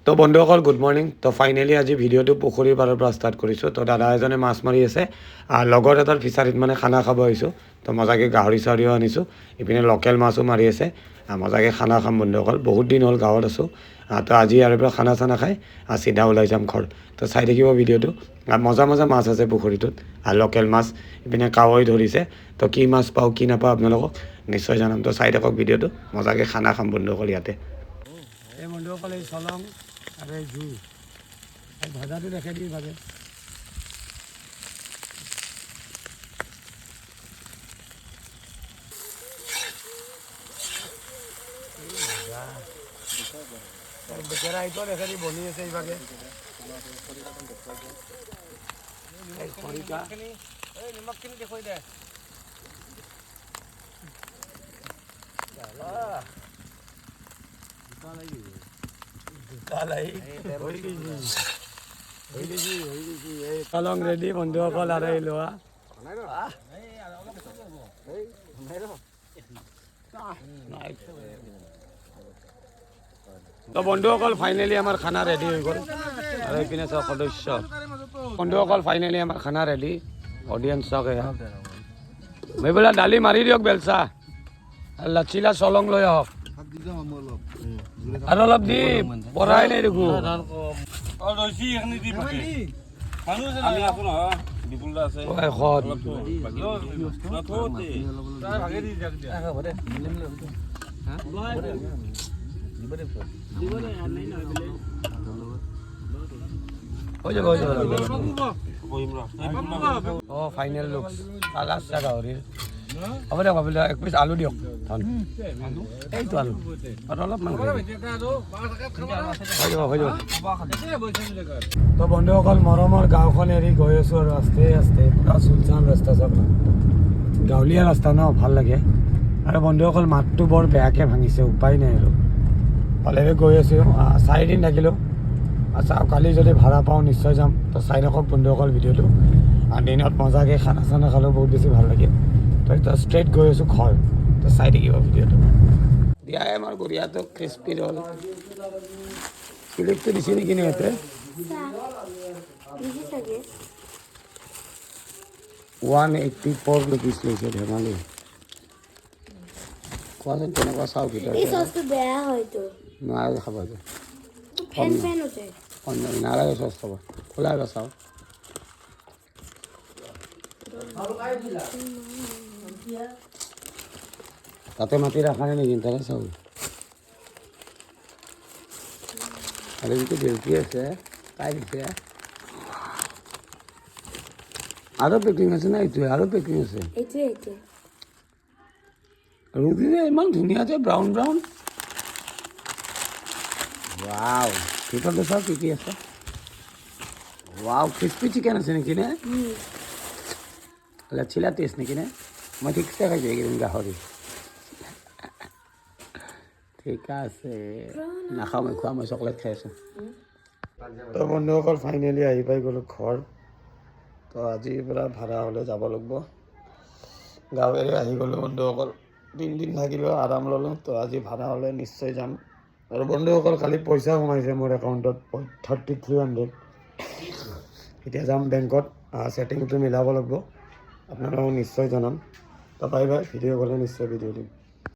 তো বন্ধুসকল good morning. তো ফাইনেলি আজি ভিডিঅ'টো পুখুৰীৰ পাৰৰ পৰা ষ্টাৰ্ট কৰিছোঁ। তো দাদা এজনে মাছ মাৰি আছে, লগৰ এটাৰ ফিচাৰীত মানে খানা খাব আহিছোঁ। তো মজাকৈ গাহৰি চাহৰিও আনিছোঁ, ইপিনে লোকেল মাছো মাৰি আছে। মজাকৈ খানা খাম বন্ধুসকল, বহুত দিন হ'ল গাঁৱত আছোঁ। তো আজি ইয়াৰ পৰা খানা চানা খাই চিধা ওলাই যাম ঘৰ। তো চাই থাকিব ভিডিঅ'টো, মজা মজা মাছ আছে পুখুৰীটোত, লোকেল মাছ, ইপিনে কাৱৈ ধৰিছে। তো কি মাছ পাওঁ কি নাপাওঁ আপোনালোকক নিশ্চয় জানাম। তো চাই থাকক ভিডিঅ'টো, মজাকৈ খানা খাম বন্ধুসকল ইয়াতে। এই বন্ধুসকল এই চলং আৰু এই জুই এই ভাজাটো দেখাই দিবি ভাগে। বেচেৰা এইটো দেখাই দি বনি আছে এইভাগে। নিমখখিনি দেখুৱাই দে। চলং ৰেডি বন্ধুসকল, আৰু এই লোৱা তো বন্ধুসকল ফাইনেলি আমাৰ খানা ৰেডি হৈ গ'ল। আৰু এইপিনে চাওক সদস্য বন্ধুসকল, ফাইনেলি আমাৰ খানা ৰেডি। অডিয়েঞ্চ চাওক এয়া। মই বোলে দালি মাৰি দিয়ক বেলচা, লাচিলা চলং লৈ আহক আৰু অলপ দি পৰাই নাই দেখো। ফাইনেল লুক লাষ্ট গাহৰিৰ। হ'ব দিয়ক ভাবিলে এক পিচ আলু দিয়ক, এইটো আলু আৰু অলপমান হৈ যাব। তো বন্ধুসকল মৰমৰ গাঁওখন এৰি গৈ আছোঁ আৰু আস্তে আস্তে পূৰা চুনচান ৰাস্তা চাওক, গাঁৱলীয়া ৰাস্তা ন, ভাল লাগে। আৰু বন্ধুসকল মাতটো বৰ বেয়াকৈ ভাঙিছে, উপায় নাই আৰু ভালেৰে গৈ আছোঁ। 4 দিন থাকিলোঁ। আচ্ছা কালি যদি ভাড়া পাওঁ নিশ্চয় যাম। তো চাই থাকক বন্ধুসকল ভিডিঅ'টো। দিনত মজাকৈ খানা চানা খালেও বহুত বেছি ভাল লাগে। তো এতিয়া ষ্ট্ৰেইট গৈ আছোঁ ঘৰ। তো চাই থাকিব ভিডিঅ'টো। দিয়াই আমাৰ গৰিয়াটো ক্ৰিস্পি ৰ'ল। ক্লিপটো দিছে নেকি ইয়াতে? 184 rupees লৈছে, ধেমালি। কোৱাচোন কেনেকুৱা চাওঁ ভিতৰত? নালাগে খাব যে, নালাগে চচ খাব, খোলাই চাওঁ। তাতে মাতি ৰাখা নাই নেকি তাৰে চাউল? আৰু যিটো দেউতি আছে তাই দিছে। আৰু পেকিং আছে না? এইটোৱে আৰু পেকিং আছে। ৰুটি যে ইমান ধুনীয়া যে ব্ৰাউন ব্ৰাউন। ৱাও, ভিতৰতে চাওক কি কি আছে। ৱাও, ক্ৰিস্পি চিকেন আছে নেকি নে? লাচিলা টেষ্ট নেকি নে? মই ঠিকছে খাইছোঁ এইকেইদিন গাহৰি। ঠিক আছে, নাখাওঁ মই, খোৱা মই চকলেট খাই আছোঁ। তো বন্ধুসকল ফাইনেলি আহি পাই গ'লোঁ ঘৰ। তো আজিৰ পৰা ভাড়া হ'লে যাব লাগিব। গাঁও এৰি আহি গ'লোঁ বন্ধুসকল, 3 দিন থাকিলোঁ, আৰাম ল'লোঁ। তো আজি ভাড়া হ'লে নিশ্চয় যাম। আৰু বন্ধুসকল কালি পইচা সোমাইছে মোৰ একাউণ্টত 3300। এতিয়া যাম বেংকত, ছেটিংটো মিলাব লাগিব। আপোনালোকক নিশ্চয় জনাম। তো বাই বাই, ভিডিঅ' গ'লে নিশ্চয় ভিডিঅ' দিম।